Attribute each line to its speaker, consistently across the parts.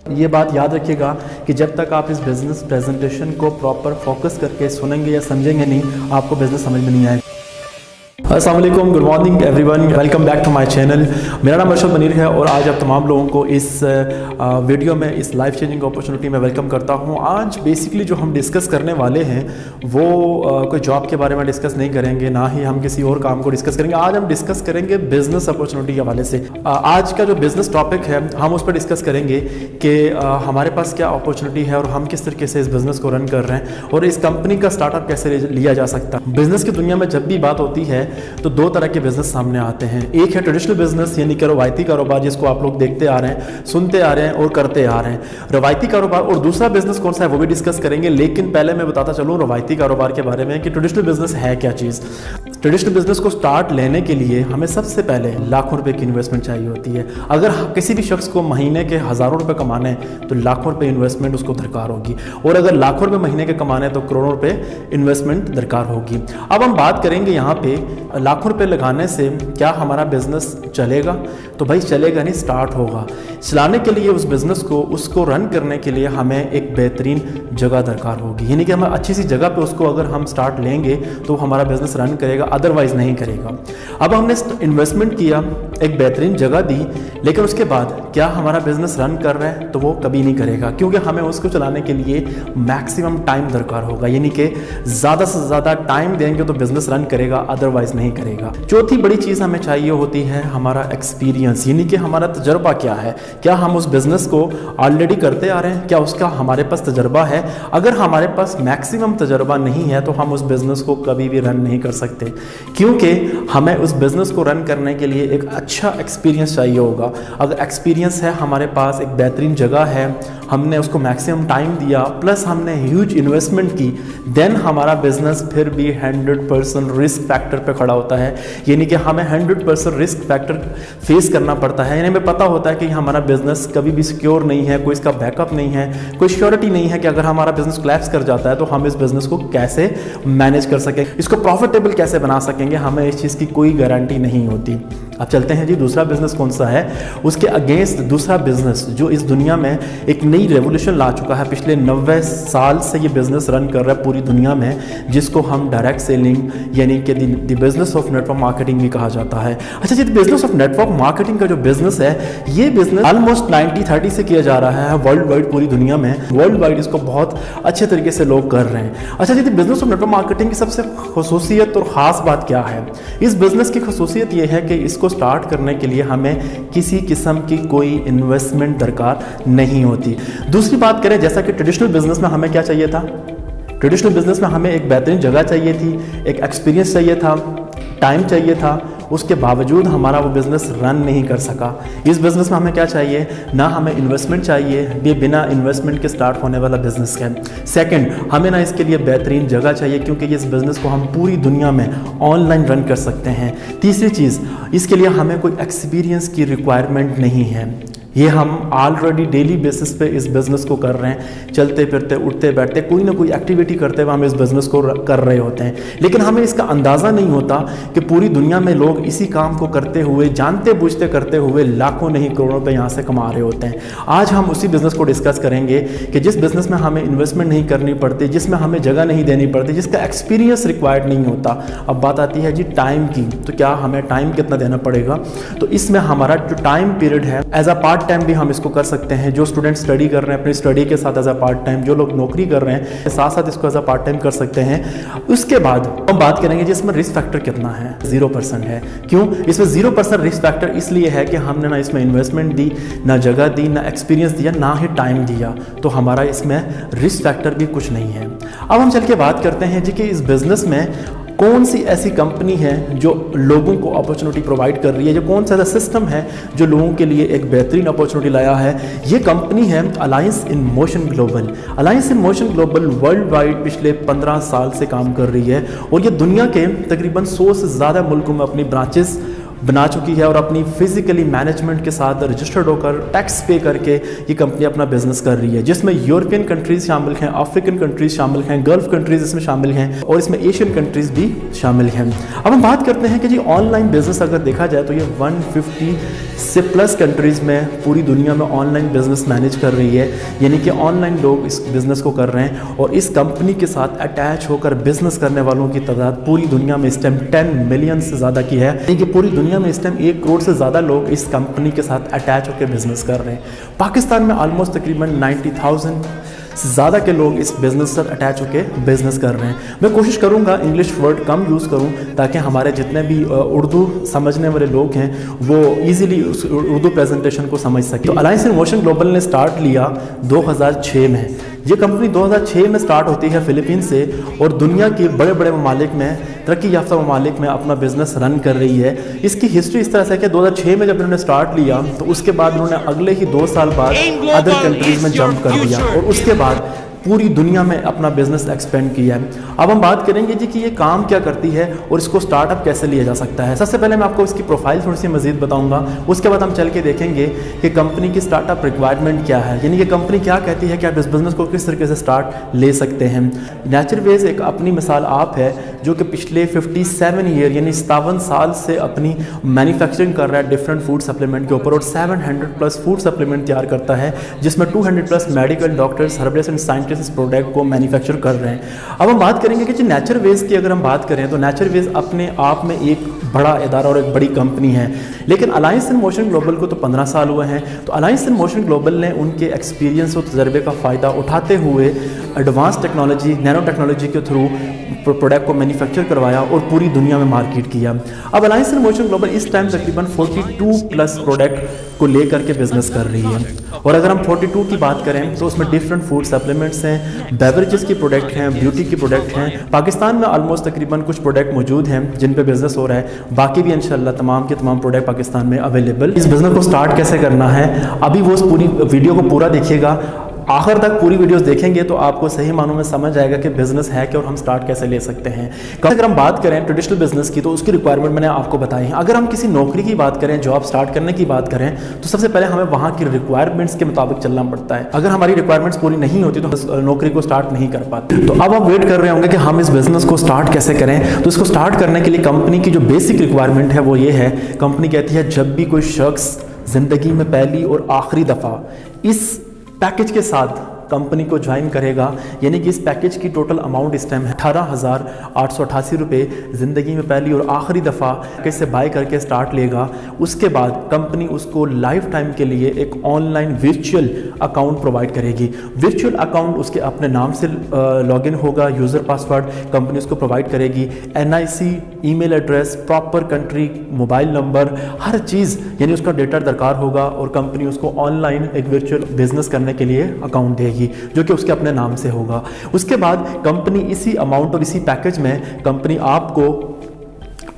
Speaker 1: ये बात याद रखिएगा कि जब तक आप इस बिज़नेस प्रेजेंटेशन को प्रॉपर फोकस करके सुनेंगे या समझेंगे नहीं, आपको बिज़नेस समझ में नहीं आएगा। अस्सलाम वालेकुम, good morning everyone, welcome back to my channel. मेरा नाम अरशद मनीर है और आज आप तमाम लोगों को इस वीडियो में, इस लाइफ चेंजिंग अपॉर्चुनिटी में वेलकम करता हूं। आज बेसिकली जो हम डिस्कस करने वाले हैं वो कोई जॉब के बारे में डिस्कस नहीं करेंगे, ना ही हम किसी और काम को डिस्कस करेंगे। आज हम डिस्कस करेंगे बिज़नेस अपॉर्चुनिटी के हवाले से। आज का जो बिज़नेस टॉपिक है हम उस पर डिस्कस करेंगे कि हमारे पास क्या अपॉर्चुनिटी है और हम किस तरीके से इस बिज़नेस को रन कर रहे हैं और इस कंपनी का स्टार्टअप कैसे लिया जा सकता है। बिज़नेस की दुनिया में जब भी बात होती है तो दो तरह के बिजनेस सामने आते हैं। एक है ट्रेडिशनल बिजनेस, यानी कि रवायती कारोबार, जिसको आप लोग देखते आ रहे हैं, सुनते आ रहे हैं और करते आ रहे हैं, रवायती कारोबार। और दूसरा बिजनेस कौन सा है वो भी डिस्कस करेंगे। लेकिन पहले मैं बताता चलूँ रवायती कारोबार के बारे में कि ट्रेडिशनल बिजनेस है क्या चीज़। ट्रेडिशनल बिजनेस को स्टार्ट लेने के लिए हमें सबसे पहले लाखों रुपए की इन्वेस्टमेंट चाहिए होती है। अगर किसी भी शख्स को महीने के हज़ारों रुपए कमाने हैं तो लाखों रुपए इन्वेस्टमेंट उसको दरकार होगी, और अगर लाखों रुपए महीने के कमाने हैं तो करोड़ों रुपए इन्वेस्टमेंट दरकार होगी। अब हम बात करेंगे यहाँ पे लाखों रुपए लगाने से क्या हमारा बिजनेस चलेगा? तो भाई चलेगा नहीं, स्टार्ट होगा। चलाने के लिए उस बिजनेस को, उसको रन करने के लिए हमें एक बेहतरीन जगह दरकार होगी, यानी कि हमें अच्छी सी जगह पे उसको अगर हम स्टार्ट लेंगे तो हमारा बिजनेस रन करेगा, अदरवाइज नहीं करेगा। अब हमने इन्वेस्टमेंट किया, एक बेहतरीन जगह दी, लेकिन उसके बाद क्या हमारा बिजनेस रन कर रहा है? तो वो कभी नहीं करेगा, क्योंकि हमें उसको चलाने के लिए मैक्सिमम टाइम दरकार होगा, यानी कि ज़्यादा से ज़्यादा टाइम देंगे तो बिजनेस रन करेगा, अदरवाइज नहीं करेगा। चौथी बड़ी चीज़ हमें चाहिए होती है हमारा एक्सपीरियंस, यानी कि हमारा तजर्बा क्या है। क्या हम उस बिज़नेस को ऑलरेडी करते आ रहे हैं? क्या उसका हमारे पास तजर्बा है? अगर हमारे पास मैक्सिमम तजर्बा नहीं है तो हम उस बिज़नेस को कभी भी रन नहीं कर सकते, क्योंकि हमें उस बिज़नेस को रन करने के लिए एक अच्छा एक्सपीरियंस चाहिए होगा। अगर एक्सपीरियंस है हमारे पास, एक बेहतरीन जगह है, हमने उसको मैक्सिमम टाइम दिया, प्लस हमने ह्यूज इन्वेस्टमेंट की, देन हमारा बिजनेस फिर भी 100% रिस्क फैक्टर पे खड़ा होता है, यानी कि हमें 100% रिस्क फैक्टर फेस करना पड़ता है। यानी हमें पता होता है कि हमारा बिजनेस कभी भी सिक्योर नहीं है, कोई इसका बैकअप नहीं है, कोई श्योरिटी नहीं है कि अगर हमारा बिजनेस कोलैप्स कर जाता है तो हम इस बिजनेस को कैसे मैनेज कर सकें, इसको प्रॉफिटेबल कैसे बना सकेंगे, हमें इस चीज़ की कोई गारंटी नहीं होती। अब चलते हैं जी, दूसरा बिजनेस कौन सा है, उसके अगेंस्ट दूसरा बिजनेस जो इस दुनिया में एक नई रेवोल्यूशन ला चुका है। पिछले 90 साल से ये बिजनेस रन कर रहा है पूरी दुनिया में, जिसको हम डायरेक्ट सेलिंग यानी कि the business of network marketing भी कहा जाता है। अच्छा जी, बिजनेस ऑफ नेटवर्क मार्केटिंग का जो बिजनेस है, ये बिजनेस ऑलमोस्ट 90-30 से किया जा रहा है वर्ल्ड वाइड, पूरी दुनिया में वर्ल्ड वाइड इसको बहुत अच्छे तरीके से लोग कर रहे हैं। अच्छा जी, बिजनेस ऑफ नेटवर्क मार्केटिंग की सबसे खसूसियत और ख़ास बात क्या है? इस बिजनेस की खसूसियत ये है कि इसको स्टार्ट करने के लिए हमें किसी किस्म की कोई इन्वेस्टमेंट दरकार नहीं होती। दूसरी बात करें, जैसा कि ट्रेडिशनल बिजनेस में हमें क्या चाहिए था? ट्रेडिशनल बिजनेस में हमें एक बेहतरीन जगह चाहिए थी, एक एक्सपीरियंस चाहिए था, टाइम चाहिए था, उसके बावजूद हमारा वो बिज़नेस रन नहीं कर सका। इस बिज़नेस में हमें क्या चाहिए? ना हमें इन्वेस्टमेंट चाहिए, ये बिना इन्वेस्टमेंट के स्टार्ट होने वाला बिज़नेस है। सेकंड, हमें ना इसके लिए बेहतरीन जगह चाहिए, क्योंकि इस बिज़नेस को हम पूरी दुनिया में ऑनलाइन रन कर सकते हैं। तीसरी चीज़, इसके लिए हमें कोई एक्सपीरियंस की रिक्वायरमेंट नहीं है, ये हम ऑलरेडी डेली बेसिस पे इस बिज़नेस को कर रहे हैं, चलते फिरते उठते बैठते कोई ना कोई एक्टिविटी करते हुए हम इस बिज़नेस को कर रहे होते हैं। लेकिन हमें इसका अंदाज़ा नहीं होता कि पूरी दुनिया में लोग इसी काम को करते हुए, जानते बूझते करते हुए लाखों नहीं करोड़ों रुपए यहाँ से कमा रहे होते हैं। आज हम उसी बिज़नेस को डिस्कस करेंगे कि जिस बिज़नेस में हमें इन्वेस्टमेंट नहीं करनी पड़ती, जिसमें हमें जगह नहीं देनी पड़ती, जिसका एक्सपीरियंस रिक्वायर्ड नहीं होता। अब बात आती है जी टाइम की, तो क्या हमें टाइम कितना देना पड़ेगा? तो इसमें हमारा जो टाइम पीरियड है, एज अ पार्ट टाइम भी हम इसको कर सकते हैं। जो स्टूडेंट स्टडी कर रहे हैं अपनी स्टडी के साथ एज अ पार्ट टाइम, जो लोग नौकरी कर रहे हैं साथ साथ इसको एज अ पार्ट टाइम कर सकते हैं। उसके बाद हम बात करेंगे जिसमें रिस्क फैक्टर कितना है। 0% है। क्यों इसमें 0% रिस्क फैक्टर? इसलिए है कि हमने ना इसमें इन्वेस्टमेंट दी, ना जगह दी, ना एक्सपीरियंस दिया, ना ही टाइम दिया, तो हमारा इसमें रिस्क फैक्टर भी कुछ नहीं है। अब हम चल के बात करते हैं जी कि इस बिजनेस में कौन सी ऐसी कंपनी है जो लोगों को अपॉर्चुनिटी प्रोवाइड कर रही है, जो कौन सा ऐसा सिस्टम है जो लोगों के लिए एक बेहतरीन अपॉर्चुनिटी लाया है। ये कंपनी है alliance in motion global. Alliance in motion global world wide पिछले 15 साल से काम कर रही है और ये दुनिया के तकरीबन 100 से ज़्यादा मुल्कों में अपनी ब्रांचेस बना चुकी है और अपनी फिजिकली मैनेजमेंट के साथ रजिस्टर्ड होकर टैक्स पे करके ये कंपनी अपना बिजनेस कर रही है, जिसमें यूरोपियन कंट्रीज शामिल हैं, अफ्रीकन कंट्रीज शामिल हैं, गल्फ कंट्रीज इसमें शामिल हैं और इसमें एशियन कंट्रीज भी शामिल हैं। अब हम बात करते हैं कि जी ऑनलाइन बिजनेस अगर देखा जाए तो ये 150 से प्लस कंट्रीज में पूरी दुनिया में ऑनलाइन बिजनेस मैनेज कर रही है, यानी कि ऑनलाइन लोग इस बिजनेस को कर रहे हैं और इस कंपनी के साथ अटैच होकर बिजनेस करने वालों की तादाद पूरी दुनिया में इस टाइम 10 मिलियन से ज़्यादा की है, यानी कि पूरी दुनिया में इस टाइम 1 करोड़ से ज़्यादा लोग इस कंपनी के साथ अटैच होकर बिजनेस कर रहे हैं। पाकिस्तान में ऑलमोस्ट तकरीबन 90,000 से ज़्यादा के लोग इस बिज़नेस से अटैच होकर बिज़नेस कर रहे हैं। मैं कोशिश करूंगा इंग्लिश वर्ड कम यूज़ करूं ताकि हमारे जितने भी उर्दू समझने वाले लोग हैं वो इजीली उस उर्दू प्रेजेंटेशन को समझ सकें। तो अलायंस इन मोशन ग्लोबल ने स्टार्ट लिया 2006 में। ये कंपनी 2006 में स्टार्ट होती है फिलीपीन से और दुनिया के बड़े बड़े ममालिक में, तरक्की याफ्ता ममालिक में अपना बिजनेस रन कर रही है। इसकी हिस्ट्री इस तरह से कि 2006 में जब इन्होंने स्टार्ट लिया तो उसके बाद उन्होंने अगले ही 2 साल बाद अदर कंट्रीज में जंप कर दिया और उसके बाद पूरी दुनिया में अपना बिजनेस एक्सपेंड किया है। अब हम बात करेंगे जी कि ये काम क्या करती है और इसको स्टार्टअप कैसे लिया जा सकता है। सबसे पहले मैं आपको इसकी प्रोफाइल थोड़ी सी मजीद बताऊंगा, उसके बाद हम चल के देखेंगे कि कंपनी की स्टार्टअप रिक्वायरमेंट क्या है, यानी कि कंपनी क्या कहती है कि आप इस बिज़नेस को किस तरीके से स्टार्ट ले सकते हैं। नेचरवेज एक अपनी मिसाल आप है जो कि पिछले 57 ईयर यानी 57 साल से अपनी मैन्युफैक्चरिंग कर रहा है डिफरेंट फूड सप्लीमेंट के ऊपर और 700 प्लस फूड सप्लीमेंट तैयार करता है, जिसमें 200 plus medical doctors, herbalist and scientist इस प्रोडक्ट को मैन्युफैक्चर कर रहे हैं। अब हम बात करेंगे कि जो नेचरवेज की अगर हम बात करें तो नेचरवेज अपने आप में एक बड़ा इदारा और एक बड़ी कंपनी है, लेकिन अलायंस इन मोशन ग्लोबल को तो 15 साल हुए हैं। तो अलायंस इन मोशन ग्लोबल ने उनके एक्सपीरियंस और तजर्बे का फ़ायदा उठाते हुए एडवांस टेक्नोलॉजी, नैनो टेक्नोलॉजी के थ्रू प्रोडक्ट को मैन्युफैक्चर करवाया और पूरी दुनिया में मार्केट किया। अब अलायंस इन मोशन ग्लोबल इस टाइम तकरीबन 42 प्लस प्रोडक्ट को लेकर के बिजनेस कर रही है और अगर हम 42 की बात करें तो उसमें डिफरेंट फूड सप्लीमेंट्स हैं, बेवरेजेस की प्रोडक्ट हैं, ब्यूटी की प्रोडक्ट हैं। पाकिस्तान में ऑलमोस्ट तकरीबन कुछ प्रोडक्ट मौजूद हैं जिन पे बिजनेस हो रहा है, बाकी भी इंशाल्लाह तमाम के तमाम प्रोडक्ट पाकिस्तान में अवेलेबल। इस बिजनेस को स्टार्ट कैसे करना है अभी वो उस पूरी वीडियो को पूरा देखिएगा, आखिर तक पूरी वीडियोस देखेंगे तो आपको सही मानों में समझ आएगा कि बिजनेस है क्या और हम स्टार्ट कैसे ले सकते हैं। अगर हम बात करें ट्रेडिशनल बिजनेस की तो उसकी रिक्वायरमेंट मैंने आपको बताई है। अगर हम किसी नौकरी की बात करें, जॉब स्टार्ट करने की बात करें तो सबसे पहले हमें वहाँ की रिक्वायरमेंट्स के मुताबिक चलना पड़ता है। अगर हमारी रिक्वायरमेंट्स पूरी नहीं होती तो हम नौकरी को स्टार्ट नहीं कर पाते। तो अब आप वेट कर रहे होंगे कि हम इस बिजनेस को स्टार्ट कैसे करें। तो इसको स्टार्ट करने के लिए कंपनी की जो बेसिक रिक्वायरमेंट है वो ये है, कंपनी कहती है जब भी कोई शख्स ज़िंदगी में पहली और आखिरी दफ़ा इस पैकेज के साथ कंपनी को ज्वाइन करेगा, यानी कि इस पैकेज की टोटल अमाउंट इस टाइम है 18,888 रुपये, ज़िंदगी में पहली और आखिरी दफ़ा कैसे बाय करके स्टार्ट लेगा, उसके बाद कंपनी उसको लाइफ टाइम के लिए एक ऑनलाइन वर्चुअल अकाउंट प्रोवाइड करेगी। वर्चुअल अकाउंट उसके अपने नाम से लॉगिन होगा, यूज़र पासवर्ड कंपनी उसको प्रोवाइड करेगी, NIC, email address, proper country, mobile number, हर चीज़ यानी उसका डेटा दरकार होगा और कंपनी उसको ऑनलाइन एक वर्चुअल बिजनेस करने के लिए अकाउंट देगी जो कि उसके अपने नाम से होगा। उसके बाद कंपनी इसी अमाउंट और इसी पैकेज में कंपनी आपको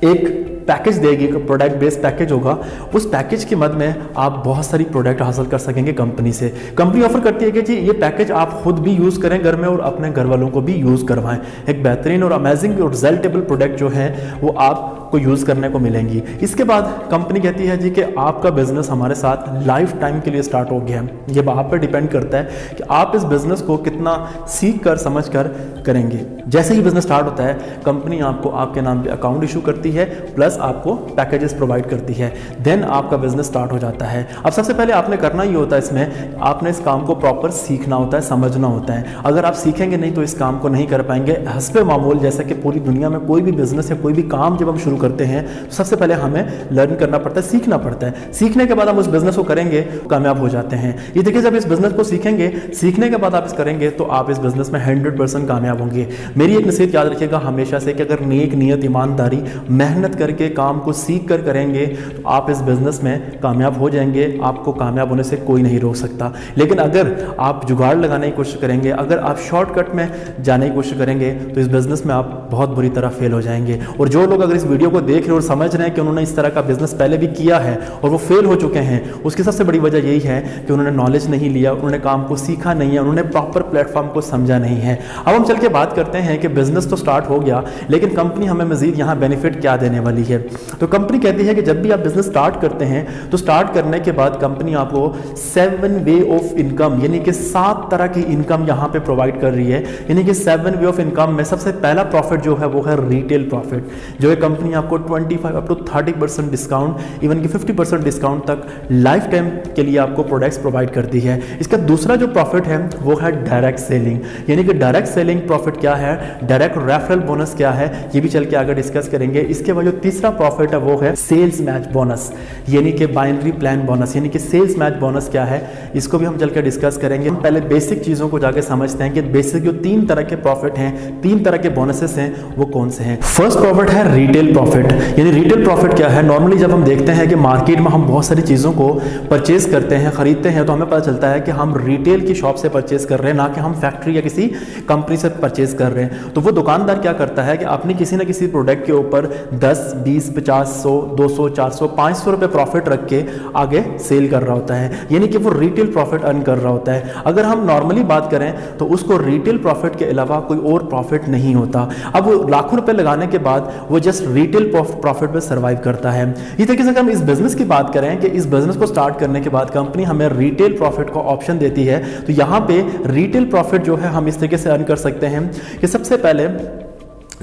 Speaker 1: एक पैकेज देगी, प्रोडक्ट बेस्ड पैकेज होगा। उस पैकेज की मद में आप बहुत सारी प्रोडक्ट हासिल कर सकेंगे कंपनी से। कंपनी ऑफर करती है कि जी ये पैकेज आप खुद भी यूज़ करें घर में और अपने घर वालों को भी यूज़ करवाएं। एक बेहतरीन और अमेजिंग और रिजल्टेबल प्रोडक्ट जो है वो आपको यूज़ करने को मिलेंगी। इसके बाद कंपनी कहती है जी कि आपका बिजनेस हमारे साथ लाइफ टाइम के लिए स्टार्ट हो गया है। ये आप पर डिपेंड करता है कि आप इस बिज़नेस को कितना सीख कर समझ कर करेंगे। जैसे ही बिज़नेस स्टार्ट होता है कंपनी आपको आपके नाम पे अकाउंट इशू करती है, प्लस आपको पैकेजेस प्रोवाइड करती है, देन आपका बिजनेस स्टार्ट हो जाता है। अब सबसे पहले आपने करना ही होता है इसमें, आपने इस काम को प्रॉपर सीखना होता है, समझना होता है। अगर आप सीखेंगे नहीं तो इस काम को नहीं कर पाएंगे। हस्बे मामूल जैसा कि पूरी दुनिया में कोई भी बिजनेस या कोई भी काम जब हम शुरू करते हैं तो सबसे पहले हमें लर्न करना पड़ता है, सीखना पड़ता है। सीखने के बाद हम उस बिजनेस को करेंगे, कामयाब हो जाते हैं। ये देखिए जब इस बिजनेस को सीखेंगे, सीखने के बाद आप इस करेंगे तो आप इस बिजनेस में 100% कामयाब होंगे। मेरी एक नसीहत याद रखिएगा हमेशा से कि अगर नेक नियत, ईमानदारी, मेहनत करके काम को सीख कर करेंगे तो आप इस बिजनेस में कामयाब हो जाएंगे। आपको कामयाब होने से कोई नहीं रोक सकता। लेकिन अगर आप जुगाड़ लगाने की कोशिश करेंगे, अगर आप शॉर्टकट में जाने की कोशिश करेंगे तो इस बिजनेस में आप बहुत बुरी तरह फेल हो जाएंगे। और जो लोग अगर इस वीडियो वीडियो को देख रहे और समझ रहे हैं कि उन्होंने इस तरह का बिजनेस पहले भी किया है और वो फेल हो चुके हैं, उसकी सबसे बड़ी वजह यही है कि उन्होंने नॉलेज नहीं लिया, उन्होंने काम को सीखा नहीं है, उन्होंने प्रॉपर प्लेटफॉर्म को समझा नहीं है। अब हम चल के बात करते हैं कि बिजनेस तो स्टार्ट हो गया, लेकिन कंपनी हमें मजीद यहाँ बेनिफिट क्या देने वाली है। तो कंपनी कहती है कि जब भी आप बिजनेस स्टार्ट करते हैं तो स्टार्ट करने के बाद कंपनी आपको 7 वे ऑफ इनकम यानी कि 7 तरह की इनकम यहाँ पे प्रोवाइड कर रही है। यानी कि 7 वे ऑफ इनकम में सबसे पहला प्रॉफिट जो है वो है रिटेल प्रॉफिट, जो है कंपनी आपको 25 अप टू 30% डिस्काउंट, इवन कि 50% डिस्काउंट तक लाइफ टाइम के लिए आपको प्रोडक्ट्स प्रोवाइड करती है। इसका दूसरा जो प्रॉफिट है वो है डायरेक्ट सेलिंग, यानी कि डायरेक्ट सेलिंग प्रॉफिट क्या है, डायरेक्ट रेफरल बोनस क्या है, ये भी चल के आगे डिस्कस करेंगे। इसके बाद जो तीसरा प्रॉफिट है वो है सेल्स मैच बोनस, यानी कि बाइनरी प्लान बोनस, यानी कि सेल्स मैच बोनस क्या है, इसको भी हम चल के डिस्कस करेंगे। हम पहले बेसिक चीज़ों को जाके समझते हैं कि बेसिक जो 3 तरह के प्रॉफिट हैं, 3 तरह के बोनसेस हैं, वो कौन से हैं। फर्स्ट प्रॉफिट है रिटेल प्रॉफिट, यानी रिटेल प्रॉफिट क्या है, नॉर्मली जब हम देखते हैं कि मार्केट में हम बहुत सारी चीज़ों को परचेज करते हैं, खरीदते हैं, तो हमें पता चलता है कि हम रिटेल की शॉप से परचेज कर रहे हैं, ना कि हम फैक्ट्री या किसी कंपनी से परचेज कर रहे हैं। तो वो दुकानदार क्या करता है कि अपने किसी ना किसी प्रोडक्ट के ऊपर 10, 20, 50, 100, 200, 400, 500 रुपये प्रॉफिट रख के आगे सेल कर रहा होता है, यानी कि वो रिटेल प्रॉफिट अर्न कर रहा होता है। अगर हम नॉर्मली बात करें तो उसको रिटेल प्रॉफिट के अलावा कोई और प्रॉफिट नहीं होता। अब वो लाखों रुपए लगाने के बाद वो जस्ट रिटेल प्रॉफिट पे सर्वाइव करता है। इसी तरीके से अगर हम इस बिजनेस की बात करें कि इस बिजनेस को स्टार्ट करने के बाद कंपनी हमें रिटेल प्रॉफिट का ऑप्शन देती है, तो यहाँ पे रिटेल प्रॉफिट जो है हम इस तरीके से अर्न कर सकते हैं कि सबसे पहले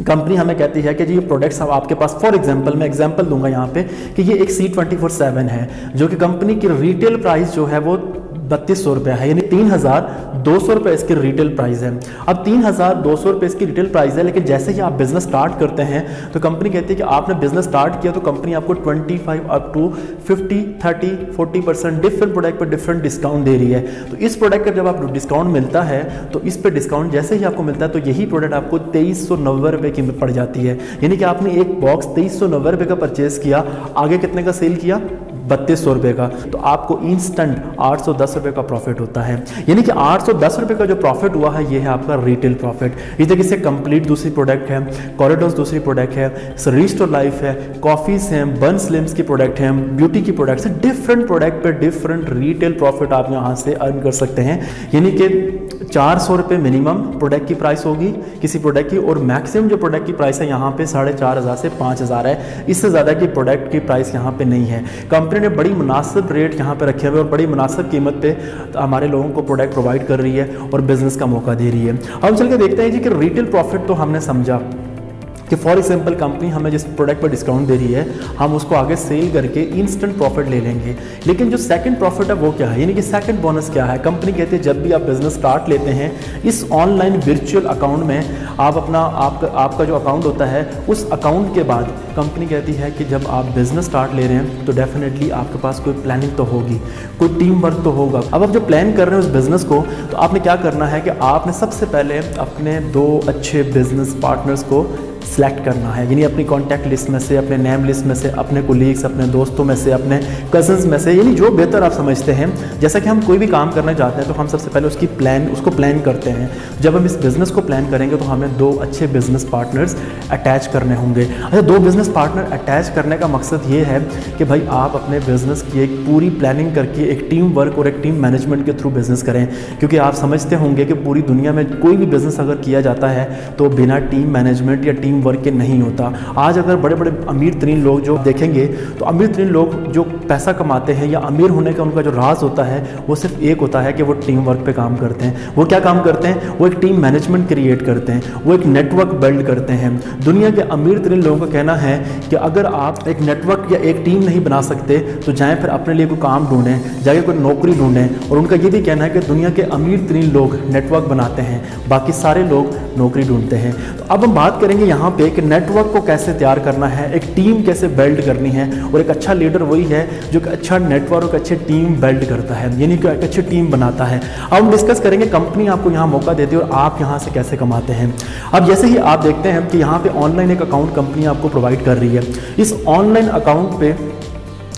Speaker 1: कंपनी हमें कहती है कि जी ये प्रोडक्ट्स अब आपके पास, फॉर एग्जांपल मैं एग्जांपल दूंगा यहाँ पे कि ये एक C24/7 है, जो कि कंपनी की रिटेल प्राइस जो है वो 3200 रुपया है, यानी 3200 रुपये इसकी रिटेल प्राइस है। अब 3200 रुपये इसकी रिटेल प्राइस है, लेकिन जैसे ही आप बिजनेस स्टार्ट करते हैं तो कंपनी कहती है कि आपने बिजनेस स्टार्ट किया तो कंपनी आपको 25 अप टू 50, 30, 40% डिफरेंट प्रोडक्ट पर डिफरेंट डिस्काउंट दे रही है। तो इस प्रोडक्ट पर जब आप डिस्काउंट मिलता है तो इस पर डिस्काउंट जैसे ही आपको मिलता है तो यही प्रोडक्ट आपको 2390 रुपये की पड़ जाती है, यानी कि आपने एक बॉक्स 2390 रुपये का परचेज किया, आगे कितने का सेल किया, 3200 रुपये का, तो आपको इंस्टेंट 810 रुपये का प्रॉफिट होता है। यानी कि 810 रुपये का जो प्रॉफिट हुआ है ये है आपका रिटेल प्रॉफिट। इस तरीके से कंप्लीट दूसरी प्रोडक्ट है, कॉरिडोर्स दूसरी प्रोडक्ट है, रिस्टोर लाइफ है, कॉफ़ीज हैं, बन स्लिम्स की प्रोडक्ट हैं, ब्यूटी की प्रोडक्ट्स हैं, डिफरेंट प्रोडक्ट पे डिफरेंट रिटेल प्रॉफिट आप यहाँ से अर्न कर सकते हैं। यानी कि 400 रुपये मिनिमम प्रोडक्ट की प्राइस होगी किसी प्रोडक्ट की, और मैक्सिमम जो प्रोडक्ट की प्राइस है यहाँ पे 4500 से 5000 है, इससे ज़्यादा की प्रोडक्ट की प्राइस यहाँ पे नहीं है। कंपनी ने बड़ी मुनासिब रेट यहाँ पे रखे हुए और बड़ी मुनासिब कीमत पे हमारे लोगों को प्रोडक्ट प्रोवाइड कर रही है और बिजनेस का मौका दे रही है। अब हम चल के देखते हैं जी कि रिटेल प्रॉफिट तो हमने समझा कि फॉर एग्जाम्पल कंपनी हमें जिस प्रोडक्ट पर डिस्काउंट दे रही है हम उसको आगे सेल करके इंस्टेंट प्रॉफिट ले लेंगे। लेकिन जो सेकंड प्रॉफिट है वो क्या है, यानी कि सेकंड बोनस क्या है। कंपनी कहती है जब भी आप बिजनेस स्टार्ट लेते हैं इस ऑनलाइन वर्चुअल अकाउंट में आप अपना आपका जो अकाउंट होता है उस अकाउंट के बाद कंपनी कहती है कि जब आप बिजनेस स्टार्ट ले रहे हैं तो डेफिनेटली आपके पास कोई प्लानिंग तो होगी, कोई टीम वर्क तो होगा। अब आप जो प्लान कर रहे हैं उस बिजनेस को, तो आपने क्या करना है कि आपने सबसे पहले अपने 2 अच्छे बिजनेस पार्टनर्स को सिलेक्ट करना है, यानी अपनी कॉन्टैक्ट लिस्ट में से, अपने नेम लिस्ट में से, अपने कोलीग्स, अपने दोस्तों में से, अपने कजन्स में से, यानी जो बेहतर आप समझते हैं। जैसा कि हम कोई भी काम करना चाहते हैं तो हम सबसे पहले उसको प्लान करते हैं। जब हम इस बिज़नेस को प्लान करेंगे तो हमें 2 अच्छे बिजनेस पार्टनर्स अटैच करने होंगे। अच्छा, 2 बिजनेस पार्टनर अटैच करने का मकसद ये है कि भाई आप अपने बिजनेस की एक पूरी प्लानिंग करके एक टीम वर्क और एक टीम मैनेजमेंट के थ्रू बिजनेस करें, क्योंकि आप समझते होंगे कि पूरी दुनिया में कोई भी बिजनेस अगर किया जाता है तो बिना टीम मैनेजमेंट या टीम वर्क के नहीं होता। आज अगर बड़े बड़े अमीर तरीन लोग जो देखेंगे तो अमीर तरीन लोग जो पैसा कमाते हैं या अमीर होने का उनका जो राज होता है वो सिर्फ एक होता है कि वो टीम वर्क पे काम करते हैं। वो क्या काम करते हैं, वो एक टीम मैनेजमेंट क्रिएट करते हैं, वो एक नेटवर्क बिल्ड करते हैं। दुनिया के अमीर तरीन लोगों का कहना है कि अगर आप एक नेटवर्क या एक टीम नहीं बना सकते तो जाएं फिर अपने लिए कोई काम ढूंढें, जाके कोई नौकरी ढूंढें। और उनका ये भी कहना है कि दुनिया के अमीर तरीन लोग नेटवर्क बनाते हैं, बाकी सारे लोग नौकरी ढूंढते हैं। तो अब हम बात करेंगे यहाँ पे कि नेटवर्क को कैसे तैयार करना है, एक टीम कैसे बिल्ड करनी है, और एक अच्छा लीडर वही है जो एक अच्छा नेटवर्क, अच्छी टीम बिल्ड करता है, यानी कि एक अच्छी टीम बनाता है। अब हम डिस्कस करेंगे कंपनी आपको यहाँ मौका देती है और आप यहाँ से कैसे कमाते हैं। अब जैसे ही आप देखते हैं कि यहाँ पे ऑनलाइन एक अकाउंट कंपनी आपको प्रोवाइड कर रही है। इस ऑनलाइन अकाउंट पे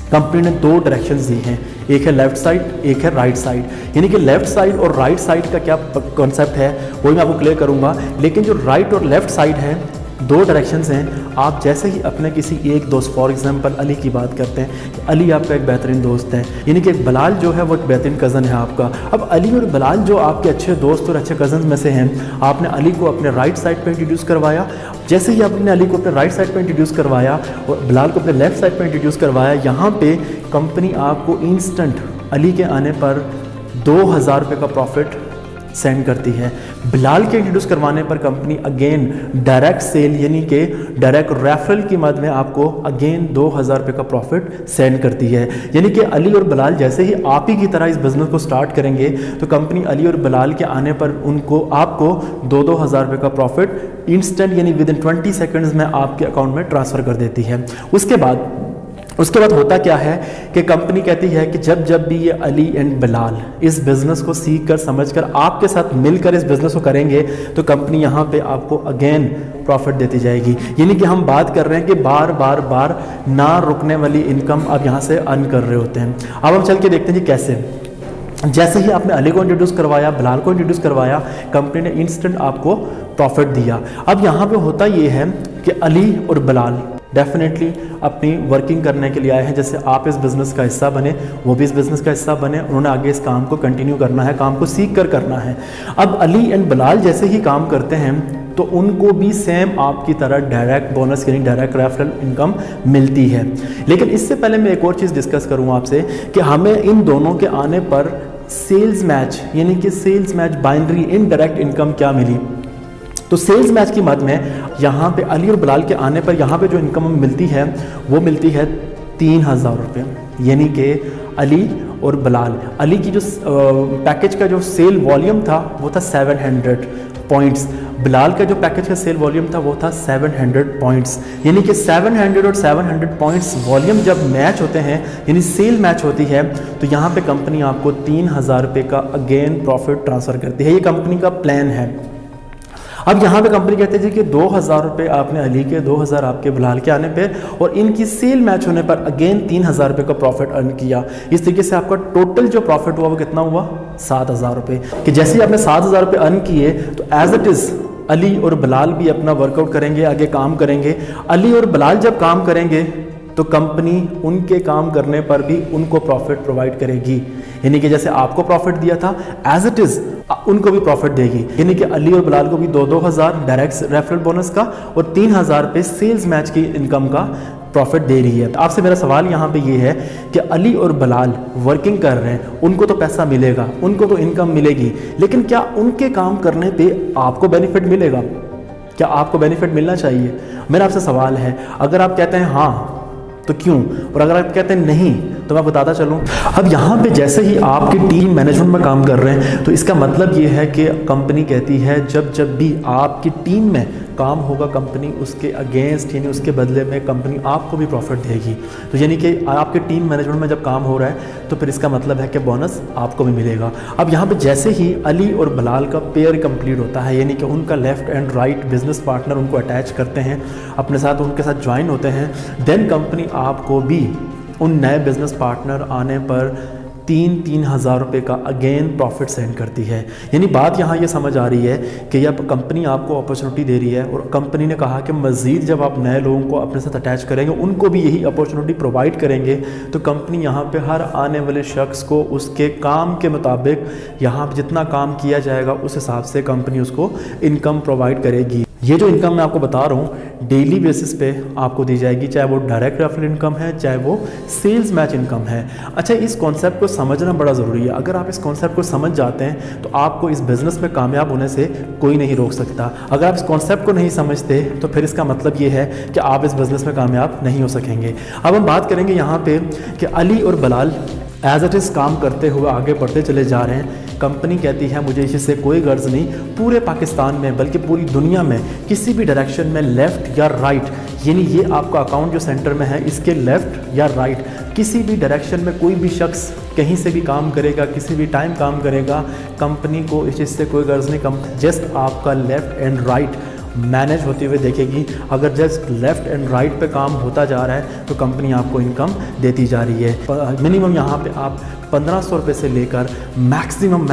Speaker 1: कंपनी ने 2 डायरेक्शंस दी हैं, एक है लेफ्ट साइड, एक है राइट साइड। यानी कि लेफ्ट साइड और राइट साइड का क्या कॉन्सेप्ट है वो मैं आपको क्लियर करूंगा। लेकिन जो राइट और लेफ्ट साइड है दो डायरेक्शंस हैं। आप जैसे ही अपने किसी एक दोस्त, फॉर एग्जांपल अली की बात करते हैं कि अली आपका एक बेहतरीन दोस्त है, यानी कि बिलाल जो है वो एक बेहतरीन कज़न है आपका। अब अली और बिलाल जो आपके अच्छे दोस्त और अच्छे कज़न में से हैं, आपने अली को अपने राइट साइड पे इंट्रोड्यूस करवाया। जैसे ही आपने अली को अपने राइट साइड पे इंट्रोड्यूस करवाया और बिलाल को अपने लेफ्ट साइड पे इंट्रोड्यूस करवाया, यहाँ पे कंपनी आपको इंस्टेंट अली के आने पर 2000 रुपये का प्रॉफिट सेंड करती है। बिलाल के इंट्रोड्यूस करवाने पर कंपनी अगेन डायरेक्ट सेल यानी कि डायरेक्ट रेफरल की मद में आपको अगेन 2000 रुपये का प्रॉफिट सेंड करती है। यानी कि अली और बिलाल जैसे ही आप ही की तरह इस बिज़नेस को स्टार्ट करेंगे तो कंपनी अली और बिलाल के आने पर आपको 2-2 हज़ार रुपये का प्रॉफिट इंस्टेंट यानी विद इन 20 सेकेंड्स में आपके अकाउंट में ट्रांसफ़र कर देती है। उसके बाद होता क्या है कि कंपनी कहती है कि जब भी ये अली एंड बिलाल इस बिज़नेस को सीख कर समझ कर आपके साथ मिलकर इस बिज़नेस को करेंगे तो कंपनी यहाँ पे आपको अगेन प्रॉफिट देती जाएगी। यानी कि हम बात कर रहे हैं कि बार बार ना रुकने वाली इनकम आप यहाँ से अर्न कर रहे होते हैं। अब हम चल के देखते हैं जी कैसे। जैसे ही आपने अली को इंट्रोड्यूस करवाया, बिलाल को इंट्रोड्यूस करवाया, कंपनी ने इंस्टेंट आपको प्रॉफिट दिया। अब यहाँ पे होता ये है कि अली और बिलाल डेफिनेटली अपनी वर्किंग करने के लिए आए हैं। जैसे आप इस बिज़नेस का हिस्सा बने, वो भी इस बिज़नेस का हिस्सा बने, उन्होंने आगे इस काम को कंटिन्यू करना है, काम को सीख कर करना है। अब अली एंड बिलाल जैसे ही काम करते हैं तो उनको भी सेम आपकी तरह डायरेक्ट बोनस यानी डायरेक्ट रेफरल इनकम मिलती है। लेकिन इससे पहले मैं एक और चीज़ डिस्कस करूँ आपसे कि हमें इन दोनों के आने पर सेल्स मैच यानी कि sales match binary indirect income क्या मिली। तो सेल्स मैच की मद में यहाँ पे अली और बिलाल के आने पर यहाँ पे जो इनकम हमें मिलती है वो मिलती है 3000 रुपये। यानी कि अली और बिलाल, अली की जो पैकेज का जो सेल वॉल्यूम था वो था 700 पॉइंट्स, बिलाल का जो पैकेज का सेल वॉल्यूम था वो था 700 पॉइंट्स। यानी कि 700 और 700 पॉइंट्स वॉल्यूम जब मैच होते हैं यानी सेल मैच होती है तो यहाँ पे कंपनी आपको 3000 रुपये का अगेन प्रॉफिट ट्रांसफ़र करती है। ये कंपनी का प्लान है। अब यहाँ पे कंपनी कहते हैं कि 2000 रुपये आपने अली के, 2000 आपके बिलाल के आने पे और इनकी सेल मैच होने पर अगेन 3000 रुपये का प्रॉफिट अर्न किया। इस तरीके से आपका टोटल जो प्रॉफिट हुआ वो कितना हुआ 7000 रुपये। कि जैसे ही आपने 7000 रुपये अर्न किए तो एज इट इज़ अली और बिलाल भी अपना वर्कआउट करेंगे, आगे काम करेंगे। अली और बिलाल जब काम करेंगे तो कंपनी उनके काम करने पर भी उनको प्रॉफिट प्रोवाइड करेगी। यानी कि जैसे आपको प्रॉफिट दिया था एज इट इज़ उनको भी प्रॉफिट देगी। यानी कि अली और बिलाल को भी 2-2 हज़ार डायरेक्ट रेफरल बोनस का और 3000 रुपये सेल्स मैच की इनकम का प्रॉफिट दे रही है। आपसे मेरा सवाल यहाँ पे ये है कि अली और बिलाल वर्किंग कर रहे हैं, उनको तो पैसा मिलेगा, उनको तो इनकम मिलेगी, लेकिन क्या उनके काम करने पे आपको बेनिफिट मिलेगा? क्या आपको बेनिफिट मिलना चाहिए? मेरा आपसे सवाल है। अगर आप कहते हैं हाँ तो क्यों, और अगर आप कहते हैं नहीं तो मैं बताता चलूँ। अब यहाँ पे जैसे ही आपकी टीम मैनेजमेंट में काम कर रहे हैं तो इसका मतलब ये है कि कंपनी कहती है जब भी आपकी टीम में काम होगा कंपनी उसके अगेंस्ट यानी उसके बदले में कंपनी आपको भी प्रॉफिट देगी। तो यानी कि आपके टीम मैनेजमेंट में जब काम हो रहा है तो फिर इसका मतलब है कि बोनस आपको भी मिलेगा। अब यहाँ पे जैसे ही अली और बिलाल का पेयर कंप्लीट होता है यानी कि उनका left and right business partner उनको अटैच करते हैं अपने साथ, उनके साथ ज्वाइन होते हैं, देन कंपनी आपको भी उन नए बिजनेस पार्टनर आने पर 3-3 हज़ार रुपये का अगेन प्रॉफिट सेंड करती है। यानी बात यहाँ ये समझ आ रही है कि यह कंपनी आपको अपॉर्चुनिटी दे रही है और कंपनी ने कहा कि मज़ीद जब आप नए लोगों को अपने साथ अटैच करेंगे उनको भी यही अपॉर्चुनिटी प्रोवाइड करेंगे तो कंपनी यहाँ पे हर आने वाले शख्स को उसके काम के मुताबिक यहाँ जितना काम किया जाएगा उस हिसाब से कंपनी उसको इनकम प्रोवाइड करेगी। ये जो इनकम मैं आपको बता रहा हूँ डेली बेसिस पे आपको दी जाएगी, चाहे वो डायरेक्ट रेफरल इनकम है चाहे वो सेल्स मैच इनकम है। अच्छा, इस कॉन्सेप्ट को समझना बड़ा ज़रूरी है। अगर आप इस कॉन्सेप्ट को समझ जाते हैं तो आपको इस बिज़नेस में कामयाब होने से कोई नहीं रोक सकता। अगर आप इस कॉन्सेप्ट को नहीं समझते तो फिर इसका मतलब ये है कि आप इस बिज़नेस में कामयाब नहीं हो सकेंगे। अब हम बात करेंगे यहाँ पर कि अली और बिलाल एज इट इज़ काम करते हुए आगे बढ़ते चले जा रहे हैं। कंपनी कहती है मुझे इससे कोई गर्ज नहीं, पूरे पाकिस्तान में बल्कि पूरी दुनिया में किसी भी डायरेक्शन में लेफ़्ट या राइट यानी ये आपका अकाउंट जो सेंटर में है इसके लेफ़्ट या राइट किसी भी डायरेक्शन में कोई भी शख्स कहीं से भी काम करेगा, किसी भी टाइम काम करेगा, कंपनी को इस चीज़ से कोई गर्ज नहीं। जस्ट आपका लेफ़्ट एंड राइट मैनेज होते हुए देखेगी। अगर जस्ट लेफ़्ट एंड राइट पे काम होता जा रहा है तो कंपनी आपको इनकम देती जा रही है। मिनिमम यहाँ पे आप 1500 रुपये से लेकर मैक्सिमम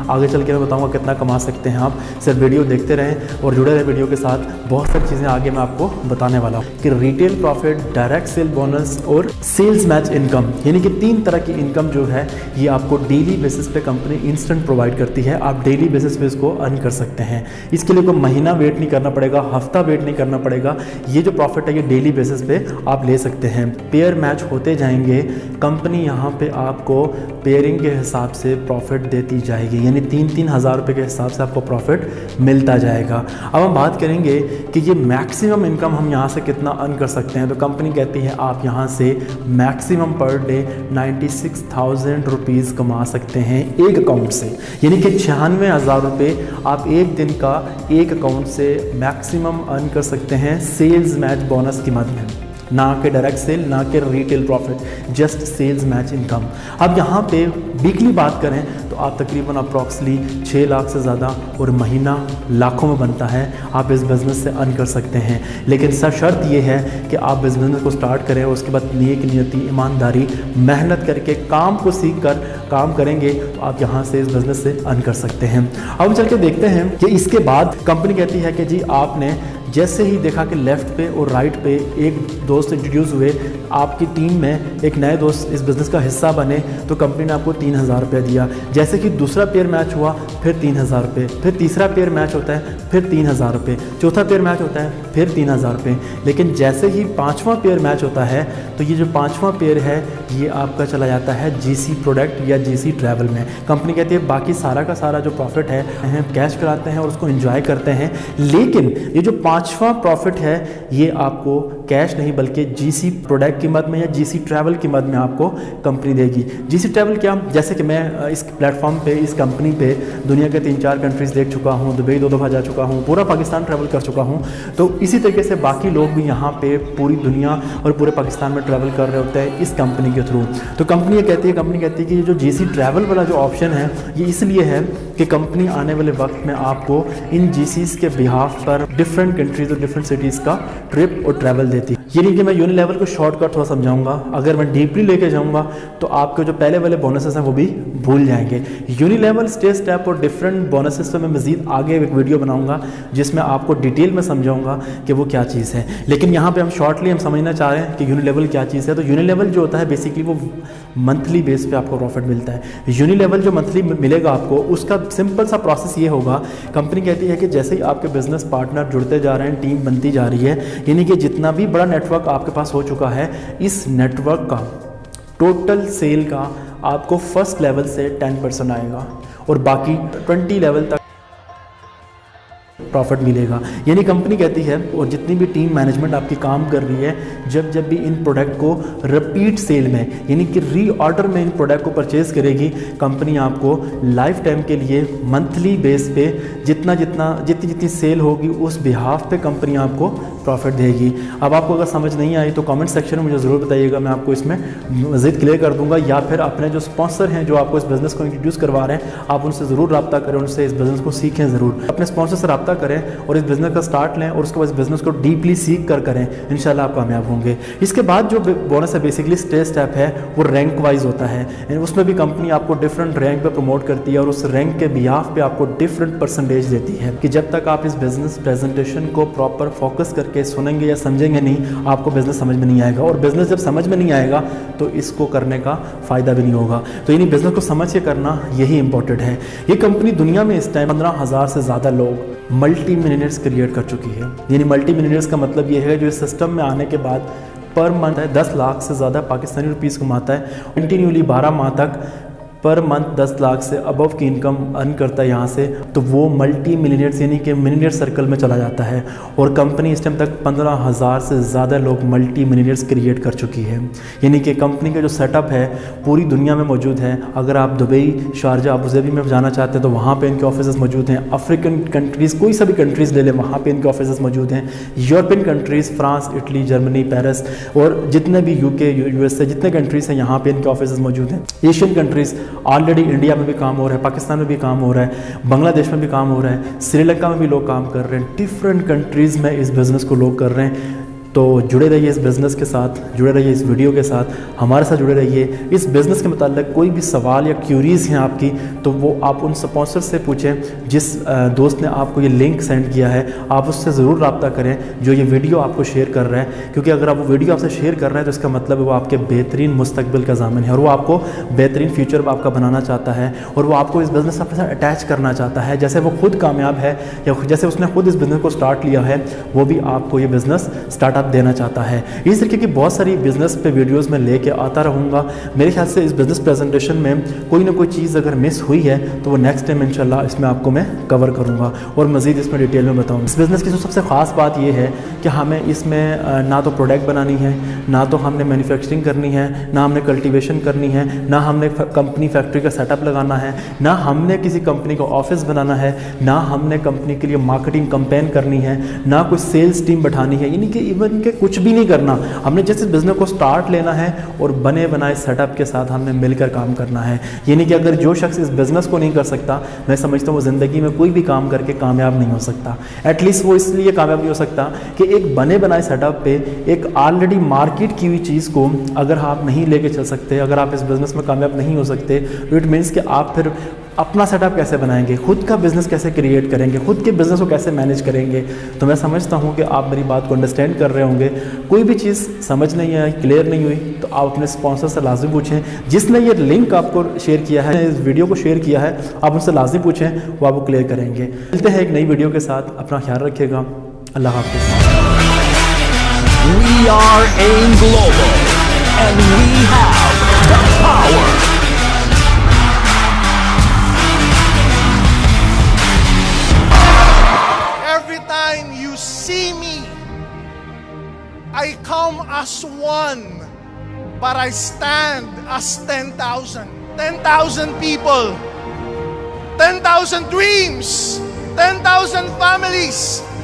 Speaker 1: आगे चल के मैं बताऊंगा कितना कमा सकते हैं आप। सिर्फ वीडियो देखते रहें और जुड़े रहें वीडियो के साथ। बहुत सारी चीज़ें आगे मैं आपको बताने वाला हूँ कि retail profit, direct cell bonus और सेल्स मैच इनकम, यानी कि 3 तरह की इनकम जो है ये आपको डेली बेसिस पे कंपनी इंस्टेंट प्रोवाइड करती है। आप डेली बेसिस पे इसको अर्न कर सकते हैं। इसके लिए कोई महीना वेट नहीं करना पड़ेगा, हफ्ता वेट नहीं करना पड़ेगा। ये जो प्रॉफिट है ये डेली बेसिस पे आप ले सकते हैं। पेयर मैच होते जाएंगे, कंपनी यहाँ पे आपको पेयरिंग के हिसाब से प्रॉफिट देती जाएगी, यानी 3-3 हज़ार रुपये के हिसाब से आपको प्रॉफिट मिलता जाएगा। अब हम बात करेंगे कि ये मैक्सिमम इनकम हम यहाँ से कितना अर्न कर सकते हैं। तो कंपनी कहती है आप यहाँ से मैक्सिमम पर डे 96,000 रुपीज़ कमा सकते हैं एक अकाउंट से, यानी कि 96,000 रुपये आप एक दिन का एक अकाउंट से मैक्सिमम अर्न कर सकते हैं सेल्स मैच बोनस की मद में, ना कि डायरेक्ट सेल, ना कि retail profit, just sales match income. अब यहाँ पे वीकली बात करें तो आप तकरीबन अप्रॉक्सली 6 लाख से ज़्यादा और महीना लाखों में बनता है, आप इस बिज़नेस से अर्न कर सकते हैं। लेकिन सर शर्त ये है कि आप इस बिज़नेस को स्टार्ट करें और उसके बाद नेक नियति, ईमानदारी, मेहनत करके काम को सीख कर काम करेंगे तो आप यहाँ से इस बिज़नेस से अर्न कर सकते हैं। अब हम चल के देखते हैं कि इसके बाद कंपनी कहती है कि जी आपने जैसे ही देखा कि लेफ़्ट पे और राइट पे एक दोस्त इंट्रोड्यूस हुए, आपकी टीम में एक नए दोस्त इस बिज़नेस का हिस्सा बने, तो कंपनी ने आपको 3,000 रुपये दिया। जैसे कि दूसरा पेयर मैच हुआ फिर 3,000 रुपये, फिर तीसरा पेयर मैच होता है फिर 3,000 रुपये, चौथा पेयर मैच होता है फिर 3,000 रुपये। लेकिन जैसे ही 5वां पेयर मैच होता है तो ये जो 5वां पेयर है ये आपका चला जाता है GC प्रोडक्ट या GC ट्रैवल में। कंपनी कहती है बाकी सारा का सारा जो प्रॉफिट है हम कैश कराते हैं और उसको एंजॉय करते हैं, लेकिन ये जो 5वां प्रॉफिट है ये आपको कैश नहीं बल्कि GC प्रोडक्ट की मद में या GC ट्रैवल की मद में आपको कंपनी देगी। GC ट्रैवल क्या, जैसे कि मैं इस प्लेटफॉर्म पे, इस कंपनी पे दुनिया के 3-4 कंट्रीज़ देख चुका हूँ, दुबई 2 दफ़ा जा चुका हूँ, पूरा पाकिस्तान ट्रैवल कर चुका हूँ। तो इसी तरीके से बाकी लोग भी यहाँ पे पूरी दुनिया और पूरे पाकिस्तान में ट्रैवल कर रहे होते हैं इस कंपनी के थ्रू। तो कंपनी ये कहती है कि ये जो GC ट्रैवल वाला जो ऑप्शन है ये इसलिए है कि कंपनी आने वाले वक्त में आपको इन GCs के बिहाफ पर डिफरेंट कंट्रीज़ और डिफरेंट सिटीज़ का ट्रिप और ट्रैवल देती है। ये नहीं कि मैं यूनिलेवल को शॉर्टकट थोड़ा समझाऊंगा, अगर मैं डीपली लेके जाऊंगा तो आपके जो पहले वाले बोनसेस हैं वो भी भूल जाएंगे। यूनिलेवल, स्टेज स्टेप और डिफरेंट बोनसेस पे मैं मज़ीद आगे एक वीडियो बनाऊंगा जिसमें आपको डिटेल में समझाऊंगा कि वो क्या चीज़ है। लेकिन यहाँ पे हम शॉर्टली हम समझना चाह रहे हैं कि यूनिलेवल क्या चीज़ है। तो यूनिलेवल जो होता है बेसिकली वो मंथली बेस पे आपको प्रॉफिट मिलता है। यूनिलेवल जो मंथली मिलेगा आपको, उसका सिंपल सा प्रोसेस ये होगा, कंपनी कहती है कि जैसे ही आपके बिजनेस पार्टनर जुड़ते जा रहे हैं, टीम बनती जा रही है, यानी कि जितना भी बड़ा नेटवर्क आपके पास हो चुका है, इस नेटवर्क का टोटल सेल का आपको फर्स्ट लेवल से 10% आएगा और बाकी 20 लेवल तक प्रॉफिट मिलेगा। यानी कंपनी कहती है और जितनी भी टीम मैनेजमेंट आपकी काम कर रही है, जब भी इन प्रोडक्ट को रिपीट सेल में यानी कि रीऑर्डर में इन प्रोडक्ट को परचेज़ करेगी, कंपनी आपको लाइफ टाइम के लिए मंथली बेस पे जितनी सेल होगी उस बिहाफ पे कंपनी आपको प्रॉफिट देगी। अब आपको अगर समझ नहीं आई तो कमेंट सेक्शन में मुझे ज़रूर बताइएगा, मैं आपको इसमें मज़ीद क्लियर कर दूंगा। या फिर अपने जो स्पॉन्सर हैं जो आपको इस बिज़नेस को इंट्रोड्यूस करवा रहे हैं, आप उनसे ज़रूर रब्ता करें, उनसे इस बिज़नेस को सीखें ज़रूर। अपने स्पॉन्सर से रब्ता करें और इस बिज़नेस का स्टार्ट लें और उसके बाद इस बिज़नेस को डीपली सीख कर करें, इंशाल्लाह आप कामयाब होंगे। इसके बाद जो बोनस है बेसिकली स्टेज स्टेप है, वो रैंक वाइज होता है। उसमें भी कंपनी आपको डिफरेंट रैंक पे प्रमोट करती है और उस रैंक के बिहाफ पे आपको डिफरेंट परसेंटेज देती है कि जब तक आप इस बिज़नेस प्रेजेंटेशन को प्रॉपर फोकस करके सुनेंगे या समझेंगे नहीं, आपको बिज़नेस समझ में नहीं आएगा। और बिज़नेस जब समझ में नहीं आएगा तो इसको करने का फ़ायदा भी नहीं होगा। तो यानी बिज़नेस को समझ के करना यही इंपॉर्टेंट है। ये कंपनी दुनिया में इस टाइम 15,000 से ज़्यादा लोग मल्टी मिलियनेयर्स क्रिएट कर चुकी है। यानी मल्टी मिलियनेयर्स का मतलब ये है जो इस सिस्टम में आने के बाद पर मंथ 10 लाख से ज़्यादा पाकिस्तानी रुपीज़ कमाता है, कंटिन्यूली 12 माह तक पर मंथ 10 लाख से अबव की इनकम अर्न करता है यहाँ से, तो वो मल्टी मिलियनेयर्स यानी कि मिलियनेयर सर्कल में चला जाता है। और कंपनी इस टाइम तक 15,000 से ज़्यादा लोग मल्टी मिलियनेयर्स क्रिएट कर चुकी है। यानी कि कंपनी का जो सेटअप है पूरी दुनिया में मौजूद है। अगर आप दुबई, शारजा, अबूधाबी में जाना चाहते हैं तो वहाँ पे इनके ऑफिस मौजूद हैं। अफ्रीकन कंट्रीज़, कोई सा भी कंट्रीज़ ले लें, वहाँ पे इनके ऑफिस मौजूद हैं। European countries, France, Italy, Germany, Paris और जितने भी UK, USA जितने कंट्रीज़ हैं यहाँ पे इनके ऑफिस मौजूद हैं। एशियन कंट्रीज़ ऑलरेडी इंडिया में भी काम हो रहा है, पाकिस्तान में भी काम हो रहा है, बांग्लादेश में भी काम हो रहा है, श्रीलंका में भी लोग काम कर रहे हैं, डिफरेंट कंट्रीज़ में इस बिज़नेस को लोग कर रहे हैं। तो जुड़े रहिए इस बिज़नेस के साथ, जुड़े रहिए इस वीडियो के साथ, हमारे साथ जुड़े रहिए। इस बिज़नेस के मतलब कोई भी सवाल या क्यूरीज़ हैं आपकी तो वो आप उन स्पॉन्सर से पूछें। जिस दोस्त ने आपको ये लिंक सेंड किया है आप उससे ज़रूर रब्ता करें जो ये वीडियो आपको शेयर कर रहा है, क्योंकि अगर आप वो वीडियो आपसे शेयर कर रहे हैं तो इसका मतलब है वो आपके बेहतरीन मुस्तकबिल का ज़ामिन है और वो आपको बेहतरीन फ्यूचर आपका बनाना चाहता है और वो आपको इस बिज़नेस से अपने साथ अटैच करना चाहता है। जैसे वो खुद कामयाब है या जैसे उसने खुद इस बिज़नेस को स्टार्ट लिया है, वो भी आपको ये बिज़नेस स्टार्टअप देना चाहता है। इस तरीके की बहुत सारी बिज़नेस पे वीडियोज़ में लेके आता रहूँगा। मेरे ख्याल से इस बिज़नेस प्रेजेंटेशन में कोई ना कोई चीज़ अगर मिस हुई है तो वो नेक्स्ट टाइम इंशाल्लाह इसमें आपको मैं कवर करूँगा और मज़ीद इसमें डिटेल में बताऊँगा। इस बिज़नेस की जो सबसे ख़ास बात ये है कि हमें इसमें ना तो प्रोडक्ट बनानी है, ना तो हमने मैन्युफैक्चरिंग करनी है, ना हमने कल्टीवेशन करनी है, ना हमने कंपनी फैक्ट्री का सेटअप लगाना है, ना हमने किसी कंपनी का ऑफिस बनाना है, ना हमने कंपनी के लिए मार्केटिंग कैंपेन करनी है, ना कोई सेल्स टीम बैठानी है, यानी कि इवन के कुछ भी नहीं करना। हमने जैसे बिज़नेस को स्टार्ट लेना है और बने बनाए सेटअप के साथ हमने मिलकर काम करना है। यानी कि अगर जो शख्स इस बिज़नेस को नहीं कर सकता, मैं समझता हूँ वो ज़िंदगी में कोई भी काम करके कामयाब नहीं हो सकता। एटलीस्ट वो इसलिए कामयाब नहीं हो सकता कि एक बने बनाए सेटअप पे एक ऑलरेडी मार्केट की हुई चीज़ को अगर आप नहीं लेके चल सकते, अगर आप इस बिज़नेस में कामयाब नहीं हो सकते तो इट मीन्स कि आप फिर अपना सेटअप कैसे बनाएंगे, खुद का बिज़नेस कैसे क्रिएट करेंगे, खुद के बिज़नेस को कैसे मैनेज करेंगे। तो मैं समझता हूँ कि आप मेरी बात को अंडरस्टैंड कर रहे होंगे। कोई भी चीज़ समझ नहीं आई, क्लियर नहीं हुई तो आप अपने स्पॉन्सर से लाजिम पूछें। जिसने ये लिंक आपको शेयर किया है, इस वीडियो को शेयर किया है, आप उनसे लाजिम पूछें, वो आपको क्लियर करेंगे। मिलते हैं एक नई वीडियो के साथ, अपना ख्याल रखिएगा। अल्लाह हाफ़िज़।
Speaker 2: We are AIM Global, and we have the power.
Speaker 3: Every time you see me, I come as one, but I stand as 10,000. 10,000 people, 10,000 dreams, 10,000 families,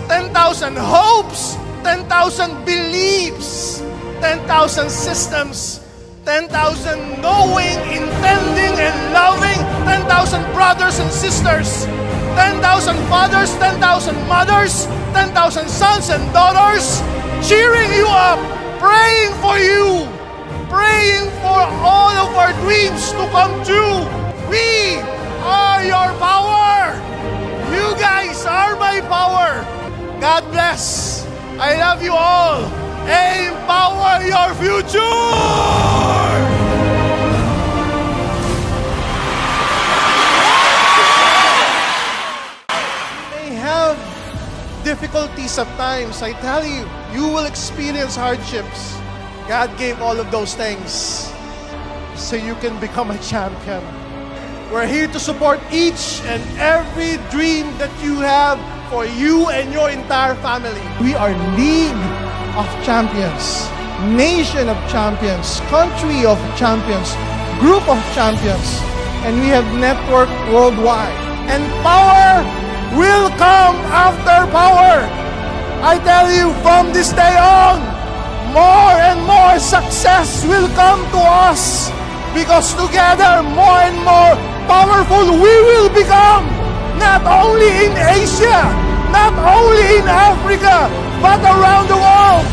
Speaker 3: 10,000 hopes, 10,000 beliefs, 10,000 systems, 10,000 knowing, intending, and loving, 10,000 brothers and sisters, 10,000 fathers, 10,000 mothers, 10,000 sons and daughters, cheering you up, praying for you, praying for all of our dreams to come true. We are your power. You guys are my power. God bless. I love you all. Empower your future. You may have difficulties at times. I tell you, you will experience hardships. God gave all of those things so you can become a champion. We're here to support each and every dream that you have for you and your entire family. We are League of Champions, Nation of Champions, Country of Champions, Group of Champions, and we have network worldwide. And power will come after power. I tell you, from this day on, more and more success will come to us because together, more and more powerful we will become. Not only in Asia, not only in Africa, but around the world.